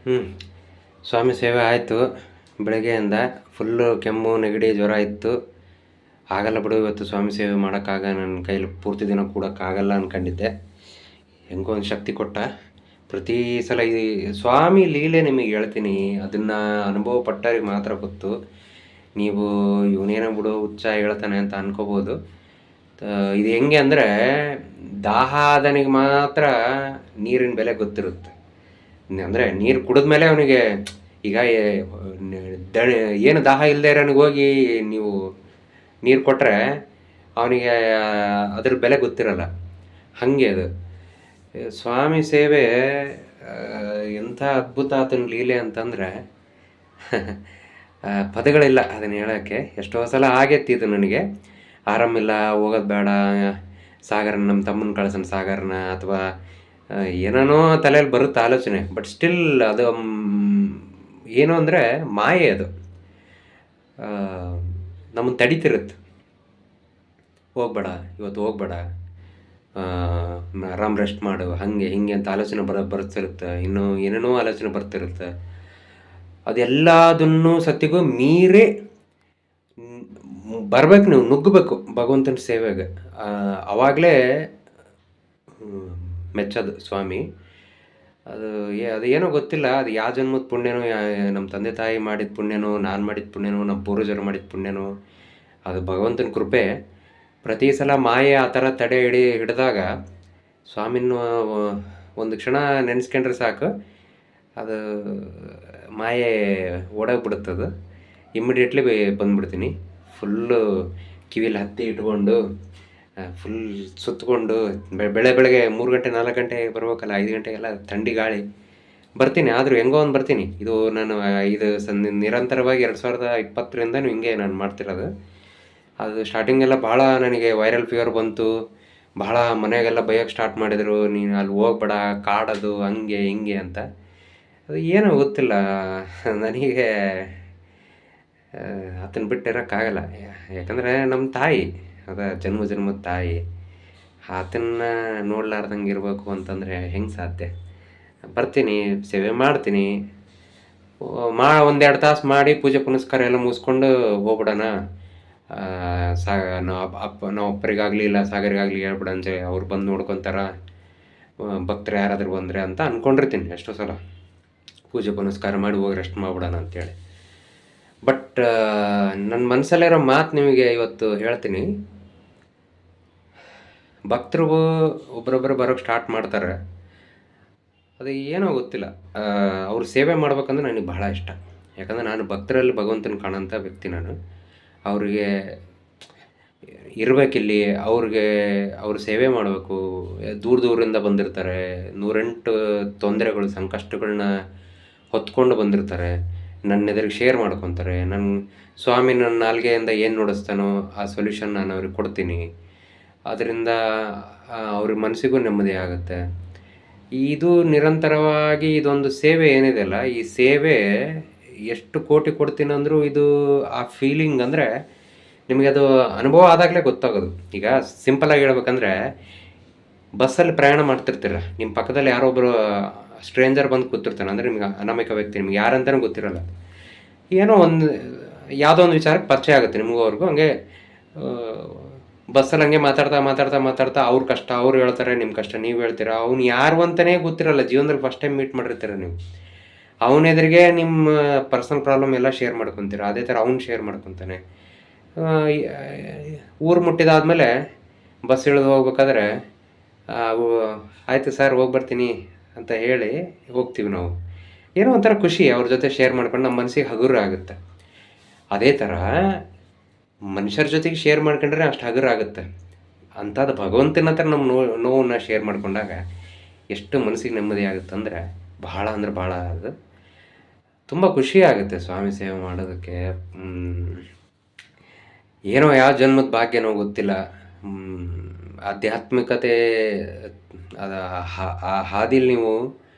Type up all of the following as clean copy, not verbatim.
ಹ್ಞೂ. ಸ್ವಾಮಿ ಸೇವೆ ಆಯಿತು. ಬೆಳಗ್ಗೆಯಿಂದ ಫುಲ್ಲು ಕೆಮ್ಮು ನೆಗಡಿ ಜ್ವರ ಇತ್ತು. ಆಗಲ್ಲ ಬಿಡು ಇವತ್ತು ಸ್ವಾಮಿ ಸೇವೆ ನನ್ನ ಕೈಲಿ ಪೂರ್ತಿ ದಿನ ಕೂಡೋಕ್ಕಾಗಲ್ಲ ಅಂದ್ಕೊಂಡಿದ್ದೆ. ಹೆಂಗೋ ಒಂದು ಶಕ್ತಿ ಕೊಟ್ಟ. ಪ್ರತಿ ಸಲ ಈ ಸ್ವಾಮಿ ಲೀಲೆ ನಿಮಗೆ ಹೇಳ್ತೀನಿ, ಅದನ್ನು ಅನುಭವ ಪಟ್ಟವ್ರಿಗೆ ಮಾತ್ರ ಗೊತ್ತು. ನೀವು ಇವನೇನೋ ಬಿಡು ಹುಚ್ಚ ಹೇಳ್ತಾನೆ ಅಂತ ಅನ್ಕೋಬೋದು. ಇದು ಹೆಂಗೆ ಅಂದರೆ, ದಾಹ ಆದನಿಗೆ ಮಾತ್ರ ನೀರಿನ ಬೆಲೆ ಗೊತ್ತಿರುತ್ತೆ. ಅಂದರೆ ನೀರು ಕುಡಿದ್ಮೇಲೆ ಅವನಿಗೆ ಈಗ ಏನು ದಾಹ ಇಲ್ಲದೆ ಇರೋನಿಗೆ ಹೋಗಿ ನೀವು ನೀರು ಕೊಟ್ಟರೆ ಅವನಿಗೆ ಅದ್ರ ಬೆಲೆ ಗೊತ್ತಿರಲ್ಲ. ಹಾಗೆ ಅದು ಸ್ವಾಮಿ ಸೇವೆ ಎಂಥ ಅದ್ಭುತ ಆತನ ಲೀಲೆ ಅಂತಂದರೆ ಪದಗಳಿಲ್ಲ ಅದನ್ನು ಹೇಳೋಕ್ಕೆ. ಎಷ್ಟೋ ಸಲ ಆಗೈತಿ ನನಗೆ. ಆರಾಮಿಲ್ಲ, ಹೋಗೋದು ಬೇಡ, ಸಾಗರನ ನಮ್ಮ ತಮ್ಮನ ಕಳ್ಸೋಣ ಸಾಗರನ, ಅಥವಾ ಏನೇನೋ ತಲೆಯಲ್ಲಿ ಬರುತ್ತೆ ಆಲೋಚನೆ. ಬಟ್ ಸ್ಟಿಲ್ ಅದು ಏನು ಅಂದರೆ ಮಾಯೆ ಅದು. ನಮ್ಮನ್ನು ತಡೀತಿರುತ್ತೆ. ಹೋಗ್ಬೇಡ ಇವತ್ತು, ಹೋಗ್ಬೇಡ, ಆರಾಮ್ ರೆಸ್ಟ್ ಮಾಡು, ಹಾಗೆ ಹಿಂಗೆ ಅಂತ ಆಲೋಚನೆ ಬರ್ತಿರುತ್ತೆ. ಇನ್ನೂ ಏನೇನೋ ಆಲೋಚನೆ ಬರ್ತಿರುತ್ತೆ. ಅದೆಲ್ಲದನ್ನು ಸತ್ತಿಗೂ ಮೀರಿ ಬರ್ಬೇಕು, ನೀವು ನುಗ್ಗಬೇಕು ಭಗವಂತನ ಸೇವೆಗೆ. ಆವಾಗಲೇ ಮೆಚ್ಚೋದು ಸ್ವಾಮಿ. ಅದು ಏನೋ ಗೊತ್ತಿಲ್ಲ, ಅದು ಯಾವ ಜನ್ಮದ ಪುಣ್ಯನೋ, ನಮ್ಮ ತಂದೆ ತಾಯಿ ಮಾಡಿದ ಪುಣ್ಯನೋ, ನಾನು ಮಾಡಿದ ಪುಣ್ಯನೋ, ನಮ್ಮ ಪೂರ್ವಜರು ಮಾಡಿದ ಪುಣ್ಯನೋ, ಅದು ಭಗವಂತನ ಕೃಪೆ. ಪ್ರತಿ ಸಲ ಮಾಯೆ ಆ ಥರ ತಡೆ ಹಿಡಿದಾಗ ಸ್ವಾಮಿನ ಒಂದು ಕ್ಷಣ ನೆನೆಸ್ಕೊಂಡ್ರೆ ಸಾಕು, ಅದು ಮಾಯೆ ಓಡೋಗ್ಬಿಡುತ್ತದು. ಇಮ್ಮಿಡಿಯೇಟ್ಲಿ ಬಂದುಬಿಡ್ತೀನಿ. ಫುಲ್ಲು ಕಿವಿಲಿ ಹತ್ತಿ ಇಟ್ಕೊಂಡು ಫುಲ್ ಸುತ್ತಕೊಂಡು ಬೆಳಗ್ಗೆ 3 ಗಂಟೆ 4 ಗಂಟೆಗೆ ಬರ್ಬೇಕಲ್ಲ, 5 ಗಂಟೆಗೆಲ್ಲ ಥಂಡಿ ಗಾಳಿ ಬರ್ತೀನಿ. ಆದರೂ ಹೆಂಗೋ ಒಂದು ಬರ್ತೀನಿ. ಇದು ನಾನು ಇದು ನಿರಂತರವಾಗಿ 2020ರಿಂದ ಹಿಂಗೆ ನಾನು ಮಾಡ್ತಿರೋದು. ಅದು ಸ್ಟಾರ್ಟಿಂಗೆಲ್ಲ ಭಾಳ ನನಗೆ ವೈರಲ್ ಫೀವರ್ ಬಂತು. ಭಾಳ ಮನೆಯಾಗೆಲ್ಲ ಬೈಯೋಕ್ಕೆ ಸ್ಟಾರ್ಟ್ ಮಾಡಿದರು, ನೀನು ಅಲ್ಲಿ ಹೋಗ್ಬೇಡ, ಕಾಡೋದು ಹಂಗೆ ಹಿಂಗೆ ಅಂತ. ಅದು ಏನೋ ಗೊತ್ತಿಲ್ಲ ನನಗೆ, ಅದನ್ನು ಬಿಟ್ಟಿರೋಕ್ಕಾಗಲ್ಲ. ಯಾಕಂದರೆ ನಮ್ಮ ತಾಯಿ, ಅದ ಜನ್ಮದ ತಾಯಿ, ಆತನ್ನ ನೋಡ್ಲಾರ್ದಂಗೆ ಇರಬೇಕು ಅಂತಂದರೆ ಹೆಂಗೆ ಸಾಧ್ಯ? ಬರ್ತೀನಿ, ಸೇವೆ ಮಾಡ್ತೀನಿ, ಒಂದೆರಡು ತಾಸು ಮಾಡಿ ಪೂಜೆ ಪುನಸ್ಕಾರ ಎಲ್ಲ ಮುಗಿಸ್ಕೊಂಡು ಹೋಗ್ಬಿಡೋಣ. ನಾವು ಅಪ್ಪರಿಗಾಗಲಿ ಇಲ್ಲ ಸಾಗರಿಗಾಗಲಿ ಹೇಳ್ಬಿಡಂತೆ, ಅವ್ರು ಬಂದು ನೋಡ್ಕೊತಾರ, ಭಕ್ತರು ಯಾರಾದರೂ ಬಂದರೆ ಅಂತ ಅಂದ್ಕೊಂಡಿರ್ತೀನಿ ಎಷ್ಟೋ ಸಲ. ಪೂಜೆ ಪುನಸ್ಕಾರ ಮಾಡಿ ಹೋಗಿ ರೆಸ್ಟ್ ಮಾಡಿಬಿಡೋಣ ಅಂತೇಳಿ. ಬಟ್ ನನ್ನ ಮನಸ್ಸಲ್ಲಿರೋ ಮಾತು ನಿಮಗೆ ಇವತ್ತು ಹೇಳ್ತೀನಿ. ಭಕ್ತರು ಒಬ್ಬರೊಬ್ಬರು ಬರೋಕ್ಕೆ ಸ್ಟಾರ್ಟ್ ಮಾಡ್ತಾರೆ. ಅದು ಏನೋ ಗೊತ್ತಿಲ್ಲ, ಅವ್ರು ಸೇವೆ ಮಾಡ್ಬೇಕಂದ್ರೆ ನನಗೆ ಬಹಳ ಇಷ್ಟ. ಯಾಕಂದರೆ ನಾನು ಭಕ್ತರಲ್ಲಿ ಭಗವಂತನ ಕಾಣೋಂಥ ವ್ಯಕ್ತಿ ನಾನು. ಅವ್ರಿಗೆ ಇರಬೇಕಿಲ್ಲಿ, ಅವ್ರ ಸೇವೆ ಮಾಡಬೇಕು. ದೂರದಿಂದ ಬಂದಿರ್ತಾರೆ, 108 ತೊಂದರೆಗಳು ಸಂಕಷ್ಟಗಳನ್ನ ಹೊತ್ಕೊಂಡು ಬಂದಿರ್ತಾರೆ. ನನ್ನ ಎದುರಿಗೆ ಶೇರ್ ಮಾಡ್ಕೊತಾರೆ. ಸ್ವಾಮಿ ನನ್ನ ನಾಲ್ಗೆಯಿಂದ ಏನು ನುಡಿಸ್ತಾನೋ ಆ ಸೊಲ್ಯೂಷನ್ ನಾನು ಅವ್ರಿಗೆ ಕೊಡ್ತೀನಿ. ಅದರಿಂದ ಅವ್ರ ಮನಸ್ಸಿಗೂ ನೆಮ್ಮದಿ ಆಗುತ್ತೆ. ಇದು ನಿರಂತರವಾಗಿ ಇದೊಂದು ಸೇವೆ ಏನಿದೆಯಲ್ಲ, ಈ ಸೇವೆ ಎಷ್ಟು ಕೋಟಿ ಕೊಡ್ತೀನಂದರೂ ಇದು ಆ ಫೀಲಿಂಗ್ ಅಂದರೆ ನಿಮಗೆ ಅದು ಅನುಭವ ಆದಾಗಲೇ ಗೊತ್ತಾಗೋದು. ಈಗ ಸಿಂಪಲಾಗಿ ಹೇಳ್ಬೇಕಂದ್ರೆ, ಬಸ್ಸಲ್ಲಿ ಪ್ರಯಾಣ ಮಾಡ್ತಿರ್ತೀರ, ನಿಮ್ಮ ಪಕ್ಕದಲ್ಲಿ ಯಾರೊಬ್ಬರು ಸ್ಟ್ರೇಂಜರ್ ಬಂದು ಕೂತಿರ್ತಾನೆ. ಅಂದರೆ ನಿಮ್ಗೆ ಅನಾಮಿಕ ವ್ಯಕ್ತಿ, ನಿಮ್ಗೆ ಯಾರಂತಲೂ ಗೊತ್ತಿರೋಲ್ಲ. ಏನೋ ಯಾವುದೋ ಒಂದು ವಿಚಾರಕ್ಕೆ ಪರಿಚಯ ಆಗುತ್ತೆ ನಿಮಗೂ ಅವ್ರಿಗೂ. ಹಂಗೆ ಬಸ್ಸಲ್ಲಿ ಹಂಗೆ ಮಾತಾಡ್ತಾ ಅವ್ರ ಕಷ್ಟ ಅವ್ರು ಹೇಳ್ತಾರೆ, ನಿಮ್ಮ ಕಷ್ಟ ನೀವು ಹೇಳ್ತೀರಾ. ಅವ್ನು ಯಾರು ಅಂತಲೇ ಗೊತ್ತಿರಲ್ಲ, ಜೀವನದಲ್ಲಿ ಫಸ್ಟ್ ಟೈಮ್ ಮೀಟ್ ಮಾಡಿರ್ತೀರ ನೀವು. ಅವನ ಎದುರಿಗೆ ನಿಮ್ಮ ಪರ್ಸನಲ್ ಪ್ರಾಬ್ಲಮ್ ಎಲ್ಲ ಶೇರ್ ಮಾಡ್ಕೊತೀರ. ಅದೇ ಥರ ಅವ್ನು ಶೇರ್ ಮಾಡ್ಕೊತಾನೆ. ಊರು ಮುಟ್ಟಿದಾದ್ಮೇಲೆ ಬಸ್ ಇಳಿದು ಹೋಗ್ಬೇಕಾದ್ರೆ ಆಯಿತು ಸರ್ ಹೋಗಿ ಬರ್ತೀನಿ ಅಂತ ಹೇಳಿ ಹೋಗ್ತೀವಿ ನಾವು. ಏನೋ ಒಂಥರ ಖುಷಿ ಅವ್ರ ಜೊತೆ ಶೇರ್ ಮಾಡ್ಕೊಂಡು ನಮ್ಮ ಮನಸ್ಸಿಗೆ ಹಗುರ ಆಗುತ್ತೆ. ಅದೇ ಥರ ಮನುಷ್ಯರ ಜೊತೆಗೆ ಶೇರ್ ಮಾಡ್ಕೊಂಡ್ರೆ ಅಷ್ಟು ಹಗುರ ಆಗುತ್ತೆ. ಅಂಥದ್ದು ಭಗವಂತನ ಹತ್ರ ನಮ್ಮ ನೋವನ್ನ ಶೇರ್ ಮಾಡ್ಕೊಂಡಾಗ ಎಷ್ಟು ಮನಸ್ಸಿಗೆ ನೆಮ್ಮದಿ ಆಗುತ್ತಂದರೆ ಭಾಳ ಅದು ತುಂಬ ಖುಷಿ ಆಗುತ್ತೆ ಸ್ವಾಮಿ ಸೇವೆ ಮಾಡೋದಕ್ಕೆ. ಏನೋ ಯಾವ ಜನ್ಮದ ಭಾಗ್ಯನೋ ಗೊತ್ತಿಲ್ಲ, ಆಧ್ಯಾತ್ಮಿಕತೆ ಆ ಹಾದಿಲಿ ನೀವು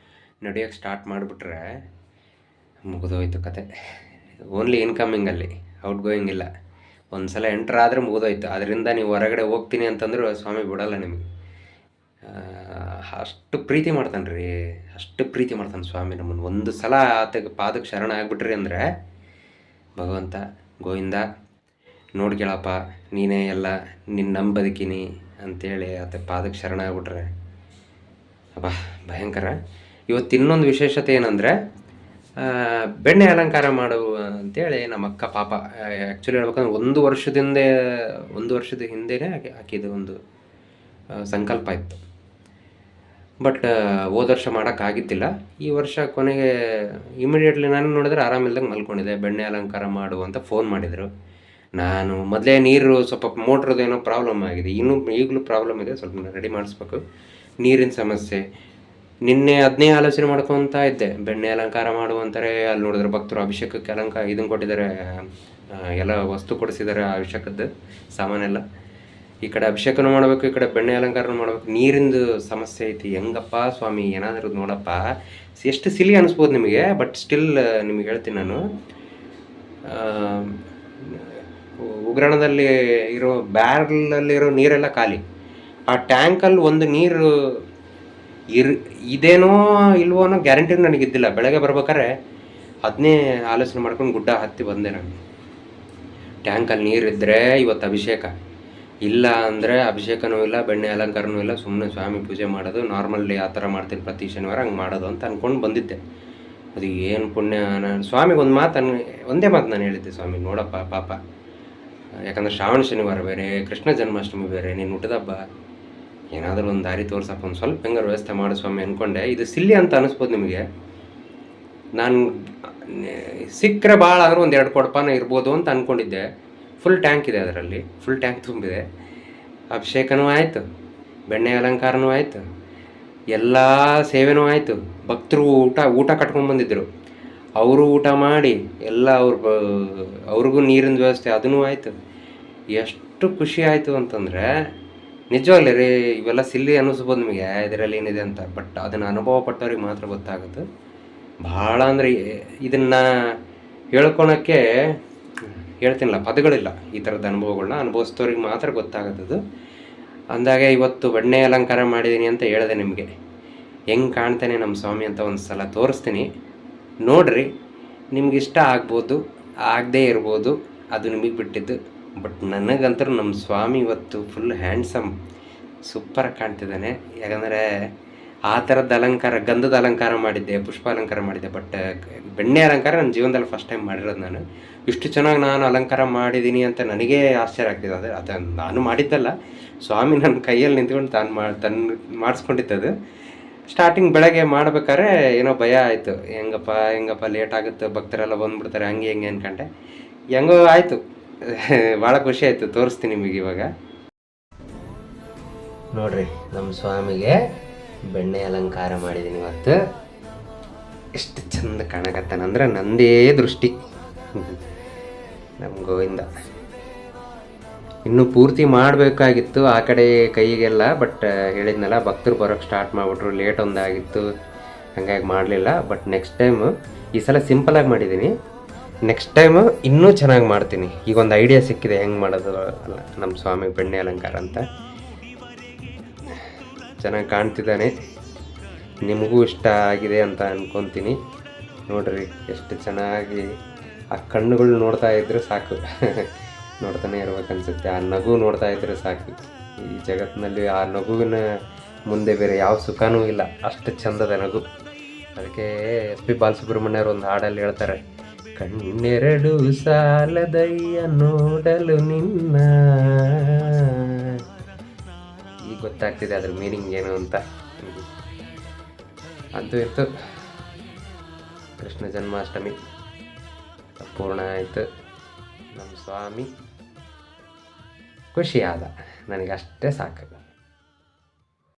ನಡೆಯೋಕ್ಕೆ ಸ್ಟಾರ್ಟ್ ಮಾಡಿಬಿಟ್ರೆ ಮುಗಿದೋಯ್ತು ಕತೆ. ಓನ್ಲಿ ಇನ್ಕಮಿಂಗಲ್ಲಿ, ಔಟ್ ಗೋಯಿಂಗ್ ಇಲ್ಲ. ಒಂದು ಸಲ ಎಂಟ್ರ್ ಆದರೆ ಮುಗಿದೋಯ್ತು. ಅದರಿಂದ ನೀವು ಹೊರಗಡೆ ಹೋಗ್ತೀನಿ ಅಂತಂದರೂ ಸ್ವಾಮಿ ಬಿಡೋಲ್ಲ ನಿಮಗೆ. ಅಷ್ಟು ಪ್ರೀತಿ ಮಾಡ್ತಾನೆ ರೀ, ಅಷ್ಟು ಪ್ರೀತಿ ಮಾಡ್ತಾನೆ ಸ್ವಾಮಿ ನಮ್ಮನ್ನು. ಒಂದು ಸಲ ಆತಗೆ ಪಾದಕ್ಕೆ ಶರಣ ಆಗ್ಬಿಟ್ರಿ ಅಂದರೆ ಭಗವಂತ ಗೋವಿಂದ ನೋಡ್ಕೇಳಪ್ಪ ನೀನೇ ಎಲ್ಲ, ನಿನ್ನ ನಂಬಿ ಬದುಕೀನಿ ಅಂಥೇಳಿ ಆತ ಪಾದಕ್ಕೆ ಶರಣ ಆಗ್ಬಿಟ್ರೆ ಅಬ್ಬಾ ಭಯಂಕರ. ಇವತ್ತು ಇನ್ನೊಂದು ವಿಶೇಷತೆ ಏನಂದರೆ ಬೆಣ್ಣೆ ಅಲಂಕಾರ ಮಾಡು ಅಂತೇಳಿ ನಮ್ಮ ಅಕ್ಕ ಪಾಪ ಆ್ಯಕ್ಚುಲಿ ಹೇಳ್ಬೇಕಂದ್ರೆ ಒಂದು ವರ್ಷದ ಹಿಂದೆಯೇ ಹಾಕಿದ್ದು ಒಂದು ಸಂಕಲ್ಪ ಇತ್ತು. ಬಟ್ ಹೋದ ವರ್ಷ ಮಾಡೋಕ್ಕಾಗಿದ್ದಿಲ್ಲ. ಈ ವರ್ಷ ಕೊನೆಗೆ ಇಮಿಡಿಯೇಟ್ಲಿ ನಾನು ನೋಡಿದ್ರೆ ಆರಾಮಿಲ್ದಂಗೆ ಮಲ್ಕೊಂಡಿದ್ದೆ. ಬೆಣ್ಣೆ ಅಲಂಕಾರ ಮಾಡು ಅಂತ ಫೋನ್ ಮಾಡಿದರು. ನಾನು ಮೊದಲೇ ನೀರು ಸ್ವಲ್ಪ ಮೋಟ್ರದ್ದು ಏನೋ ಪ್ರಾಬ್ಲಮ್ ಆಗಿದೆ, ಈಗಲೂ ಪ್ರಾಬ್ಲಮ್ ಇದೆ, ಸ್ವಲ್ಪ ರೆಡಿ ಮಾಡಿಸ್ಬೇಕು. ನೀರಿನ ಸಮಸ್ಯೆ. ನಿನ್ನೆ ಅದನ್ನೇ ಆಲೋಚನೆ ಮಾಡ್ಕೊತಾ ಇದ್ದೆ, ಬೆಣ್ಣೆ ಅಲಂಕಾರ ಮಾಡುವಂತಾರೆ. ಅಲ್ಲಿ ನೋಡಿದ್ರೆ ಭಕ್ತರು ಅಭಿಷೇಕಕ್ಕೆ ಇದನ್ನು ಕೊಟ್ಟಿದ್ದಾರೆ, ಎಲ್ಲ ವಸ್ತು ಕೊಡಿಸಿದ್ದಾರೆ ಅಭಿಷೇಕದ್ದು ಸಾಮಾನೆಲ್ಲ. ಈ ಕಡೆ ಅಭಿಷೇಕನೂ ಮಾಡಬೇಕು, ಈ ಕಡೆ ಬೆಣ್ಣೆ ಅಲಂಕಾರನೂ ಮಾಡಬೇಕು. ನೀರಿಂದು ಸಮಸ್ಯೆ ಐತಿ. ಹೆಂಗಪ್ಪ ಸ್ವಾಮಿ ಏನಾದರೂ ನೋಡಪ್ಪ. ಎಷ್ಟು ಸಿಲಿ ಅನಿಸ್ಬೋದು ನಿಮಗೆ, ಬಟ್ ಸ್ಟಿಲ್ ನಿಮಗೆ ಹೇಳ್ತೀನಿ ನಾನು. ಉಗ್ರಾಣದಲ್ಲಿ ಇರೋ ಬ್ಯಾರಲಲ್ಲಿರೋ ನೀರೆಲ್ಲ ಖಾಲಿ. ಆ ಟ್ಯಾಂಕಲ್ಲಿ ಒಂದು ನೀರು ಇದೇನೋ ಇಲ್ವೋ ಅನ್ನೋ ಗ್ಯಾರಂಟಿ ನನಗಿದ್ದಿಲ್ಲ. ಬೆಳಗ್ಗೆ ಬರ್ಬೇಕಾದ್ರೆ ಅದನ್ನೇ ಆಲೋಚನೆ ಮಾಡ್ಕೊಂಡು ಗುಡ್ಡ ಹತ್ತಿ ಬಂದೆ ನಾನು. ಟ್ಯಾಂಕಲ್ಲಿ ನೀರಿದ್ದರೆ ಇವತ್ತು ಅಭಿಷೇಕ, ಇಲ್ಲ ಅಂದರೆ ಅಭಿಷೇಕನೂ ಇಲ್ಲ, ಬೆಣ್ಣೆ ಅಲಂಕಾರನೂ ಇಲ್ಲ. ಸುಮ್ಮನೆ ಸ್ವಾಮಿ ಪೂಜೆ ಮಾಡೋದು, ನಾರ್ಮಲ್ಲಿ ಆ ಥರ ಮಾಡ್ತೀನಿ ಪ್ರತಿ ಶನಿವಾರ, ಹಂಗೆ ಮಾಡೋದು ಅಂತ ಅಂದ್ಕೊಂಡು ಬಂದಿದ್ದೆ. ಅದು ಏನು ಪುಣ್ಯ. ನಾನು ಸ್ವಾಮಿಗೆ ಒಂದೇ ಮಾತು ನಾನು ಹೇಳಿದ್ದೆ, ಸ್ವಾಮಿ ನೋಡಪ್ಪ ಪಾಪ, ಯಾಕಂದರೆ ಶ್ರಾವಣ ಶನಿವಾರ ಬೇರೆ, ಕೃಷ್ಣ ಜನ್ಮಾಷ್ಟಮಿ ಬೇರೆ, ನೀನು ಹುಟ್ಟಿದ ಹಬ್ಬ, ಏನಾದರೂ ಒಂದು ದಾರಿ ತೋರ್ಸಪ್ಪ, ಒಂದು ಸ್ವಲ್ಪ ಹೆಂಗಾರು ವ್ಯವಸ್ಥೆ ಮಾಡು ಸ್ವಾಮಿ ಅಂದ್ಕೊಂಡೆ. ಇದು ಸಿಲ್ಲಿ ಅಂತ ಅನಿಸ್ಬೋದು ನಿಮಗೆ. ನಾನು ಸಿಕ್ಕರೆ ಭಾಳ ಆದರೂ ಒಂದು 2 ಕೊಡಪಾನ ಇರ್ಬೋದು ಅಂತ ಅಂದ್ಕೊಂಡಿದ್ದೆ. ಫುಲ್ ಟ್ಯಾಂಕ್ ಇದೆ, ಅದರಲ್ಲಿ ಫುಲ್ ಟ್ಯಾಂಕ್ ತುಂಬಿದೆ. ಅಭಿಷೇಕನೂ ಆಯಿತು, ಬೆಣ್ಣೆ ಅಲಂಕಾರನೂ ಆಯಿತು, ಎಲ್ಲ ಸೇವೆನೂ ಆಯಿತು. ಭಕ್ತರು ಊಟ ಕಟ್ಕೊಂಡು ಬಂದಿದ್ದರು, ಅವರು ಊಟ ಮಾಡಿ ಎಲ್ಲ ಅವ್ರಿಗೂ ನೀರಿನ ವ್ಯವಸ್ಥೆ ಅದನ್ನೂ ಆಯಿತು. ಎಷ್ಟು ಖುಷಿ ಆಯಿತು ಅಂತಂದರೆ ನಿಜವಾಗ್ಲೇ ರೀ. ಇವೆಲ್ಲ ಸಿಲ್ಲಿ ಅನ್ನಿಸ್ಬೋದು ನಿಮಗೆ, ಇದರಲ್ಲಿ ಏನಿದೆ ಅಂತ. ಬಟ್ ಅದನ್ನು ಅನುಭವ ಪಟ್ಟವ್ರಿಗೆ ಮಾತ್ರ ಗೊತ್ತಾಗುತ್ತೆ. ಭಾಳ ಅಂದರೆ ಇದನ್ನು ಹೇಳ್ಕೊಳಕ್ಕೆ ಹೇಳ್ತೀನಲ್ಲ, ಪದಗಳಿಲ್ಲ. ಈ ಥರದ ಅನುಭವಗಳನ್ನ ಅನುಭವಿಸ್ತವ್ರಿಗೆ ಮಾತ್ರ ಗೊತ್ತಾಗುತ್ತದು. ಅಂದಾಗ ಇವತ್ತು ಬೆಣ್ಣೆ ಅಲಂಕಾರ ಮಾಡಿದ್ದೀನಿ ಅಂತ ಹೇಳಿದೆ ನಿಮಗೆ. ಹೆಂಗೆ ಕಾಣ್ತಾನೆ ನಮ್ಮ ಸ್ವಾಮಿ ಅಂತ ಒಂದು ಸಲ ತೋರಿಸ್ತೀನಿ, ನೋಡಿರಿ. ನಿಮಗಿಷ್ಟ ಆಗ್ಬೋದು, ಆಗದೇ ಇರ್ಬೋದು, ಅದು ನಿಮಗೆ ಬಿಟ್ಟಿದ್ದು. ಬಟ್ ನನಗಂತೂ ನಮ್ಮ ಸ್ವಾಮಿ ಇವತ್ತು ಫುಲ್ ಹ್ಯಾಂಡ್ಸಮ್, ಸೂಪರಾಗಿ ಕಾಣ್ತಿದ್ದಾನೆ. ಯಾಕಂದರೆ ಆ ಥರದ ಅಲಂಕಾರ, ಗಂಧದ ಅಲಂಕಾರ ಮಾಡಿದ್ದೆ, ಪುಷ್ಪ ಅಲಂಕಾರ ಮಾಡಿದ್ದೆ. ಬಟ್ ಬೆಣ್ಣೆ ಅಲಂಕಾರ ನನ್ನ ಜೀವನದಲ್ಲಿ ಫಸ್ಟ್ ಟೈಮ್ ಮಾಡಿರೋದು ನಾನು. ಇಷ್ಟು ಚೆನ್ನಾಗಿ ನಾನು ಅಲಂಕಾರ ಮಾಡಿದ್ದೀನಿ ಅಂತ ನನಗೇ ಆಶ್ಚರ್ಯ ಆಗ್ತಿದೆ. ಅದು ನಾನು ಮಾಡಿದ್ದಲ್ಲ, ಸ್ವಾಮಿ ನನ್ನ ಕೈಯಲ್ಲಿ ನಿಂತ್ಕೊಂಡು ತಾನು ಮಾಡಿಸ್ಕೊಂಡಿದ್ದದು. ಸ್ಟಾರ್ಟಿಂಗ್ ಬೆಳಗ್ಗೆ ಮಾಡ್ಬೇಕಾದ್ರೆ ಏನೋ ಭಯ ಆಯಿತು, ಹೆಂಗಪ್ಪ ಲೇಟ್ ಆಗುತ್ತೆ, ಭಕ್ತರೆಲ್ಲ ಬಂದುಬಿಡ್ತಾರೆ, ಹಂಗೆ ಹೆಂಗೆ ಅಂದ್ಕೊಂಡೆ. ಹೆಂಗೋ ಆಯಿತು, ಭಾಳ ಖುಷಿ ಆಯಿತು. ತೋರಿಸ್ತೀನಿ ನಿಮಗೆ ಇವಾಗ. ನೋಡ್ರಿ, ನಮ್ಮ ಸ್ವಾಮಿಗೆ ಬೆಣ್ಣೆ ಅಲಂಕಾರ ಮಾಡಿದ್ದೀನಿ ಇವತ್ತು. ಎಷ್ಟು ಚಂದ ಕಾಣಕತ್ತಾನಂದ್ರೆ ನಂದೇ ದೃಷ್ಟಿ ನಮ್ಮ ಗೋವಿಂದ. ಇನ್ನೂ ಪೂರ್ತಿ ಮಾಡಬೇಕಾಗಿತ್ತು ಆ ಕಡೆ ಕೈಗೆಲ್ಲ. ಬಟ್ ಹೇಳಿದ್ನಲ್ಲ, ಭಕ್ತರು ಬರೋಕ್ಕೆ ಸ್ಟಾರ್ಟ್ ಮಾಡಿಬಿಟ್ರು, ಲೇಟ್ ಒಂದಾಗಿತ್ತು, ಹಾಗಾಗಿ ಮಾಡಲಿಲ್ಲ. ಬಟ್ ನೆಕ್ಸ್ಟ್ ಟೈಮು, ಈ ಸಲ ಸಿಂಪಲಾಗಿ ಮಾಡಿದ್ದೀನಿ. ನೆಕ್ಸ್ಟ್ ಟೈಮು ಇನ್ನೂ ಚೆನ್ನಾಗಿ ಮಾಡ್ತೀನಿ. ಈಗ ಒಂದು ಐಡಿಯಾ ಸಿಕ್ಕಿದೆ ಹೆಂಗೆ ಮಾಡೋದು ಅಲ್ಲ ನಮ್ಮ ಸ್ವಾಮಿ ಬೆಣ್ಣೆ ಅಲಂಕಾರ ಅಂತ. ಚೆನ್ನಾಗಿ ಕಾಣ್ತಿದ್ದಾನೆ, ನಿಮಗೂ ಇಷ್ಟ ಆಗಿದೆ ಅಂತ ಅಂದ್ಕೊತೀನಿ. ನೋಡ್ರಿ ಎಷ್ಟು ಚೆನ್ನಾಗಿ ಆ ಕಣ್ಣುಗಳು ನೋಡ್ತಾ ಇದ್ದರೆ ಸಾಕು, ನೋಡ್ತಾನೆ ಇರ್ಬೇಕನ್ಸುತ್ತೆ. ಆ ನಗು ನೋಡ್ತಾ ಇದ್ದರೆ ಸಾಕು. ಈ ಜಗತ್ತಿನಲ್ಲಿ ಆ ನಗುವಿನ ಮುಂದೆ ಬೇರೆ ಯಾವ ಸುಖನೂ ಇಲ್ಲ, ಅಷ್ಟು ಚಂದದ ನಗು. ಅದಕ್ಕೆ SP ಬಾಲಸುಬ್ರಹ್ಮಣ್ಯರು ಒಂದು ಹಾಡಲ್ಲಿ ಹೇಳ್ತಾರೆ, ಕಣ್ಣೆರಡು ಸಾಲದಯ್ಯ ನೋಡಲು ನಿನ್ನ. ಈಗ ಗೊತ್ತಾಗ್ತಿದೆ ಅದ್ರ ಮೀನಿಂಗ್ ಏನು ಅಂತ. ಅಂತೂ ಇತ್ತು, ಕೃಷ್ಣ ಜನ್ಮಾಷ್ಟಮಿ ಪೂರ್ಣ ಆಯಿತು. ನಮ್ಮ ಸ್ವಾಮಿ ಖುಷಿಯಾದ, ನನಗಷ್ಟೇ ಸಾಕು.